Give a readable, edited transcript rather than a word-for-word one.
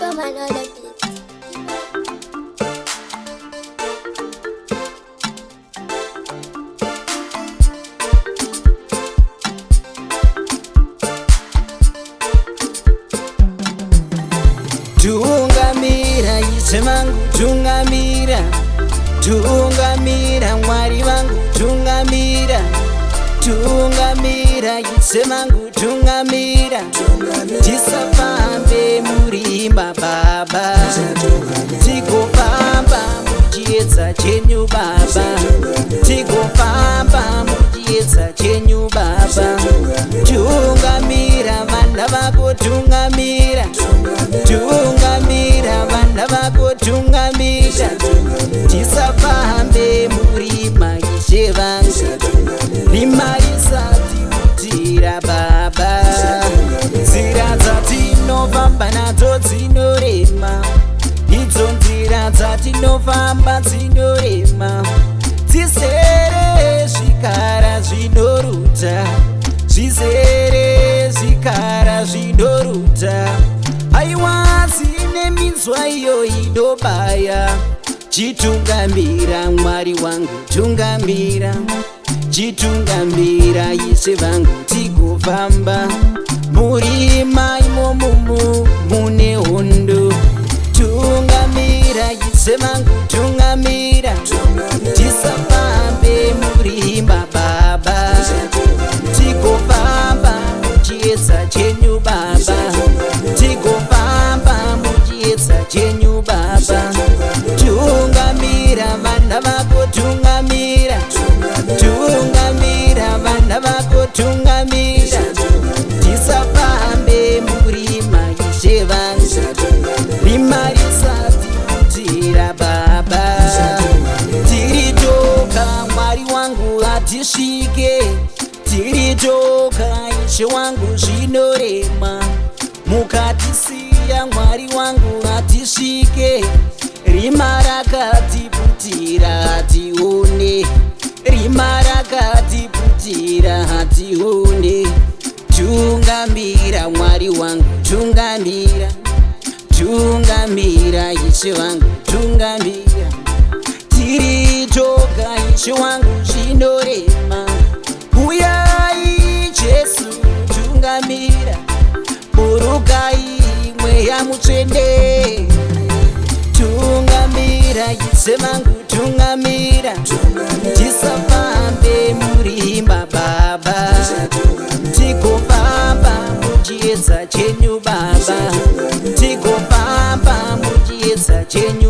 come another beat. Tungamira Yesu wangu, tungamira, tungamira Mwari wangu, tungamira, tungamira Yesu wangu, tungamira, tisafambe murimba Baba, tigofamba muchiedza chenyu Baba, tigofamba muchiedza chenyu Baba, tungamira vana vako, tungamira, tungamira vana vako, tungamira, tisafambe murima Ishe vangu, rima risati kutira Baba, nzira dzatinofamba nadzo dzinorema, idzo nzira dzatinofamba dzinorema, dzisere zvikara zvinoruta, zvizere zvikara zvinoruta, aiwa dzine minzwa iyo inobaya, chitungamira Mwari wangu, tungamira, chitungamira Ishe vangu, tigofamba murima imomo mune hondo, tungamira Ishe vangu, tungamira, tisafambe murimba Baba, tigofamba muchiedza chenyu Baba, tigofamba muchiedza chenyu Baba, tungamira vana vako, tungamira, tungamira vana vako, tungamira, tisafambe murima Ishe vangu, rima risati kutira Baba, tiritoka Mwari wangu hatisvike, tiritoka Ishe wangu zvinorema, mukatisiya Mwari wangu hatisvike, rima rakatiputira hatione, rima rakatiputira hatione, tungamira Mwari wangu, tungamira, tungamira Ishe wangu, tungamira, tiritoka Ishe wangu zvinorema, uyai Jesu tungamira, burukai mweya mutsvene, tungamira Ishe vangu, tungamira, tisafambe murimba Baba, tigofamba muchiedza chenyu Baba, tigofamba muchiedza chenyu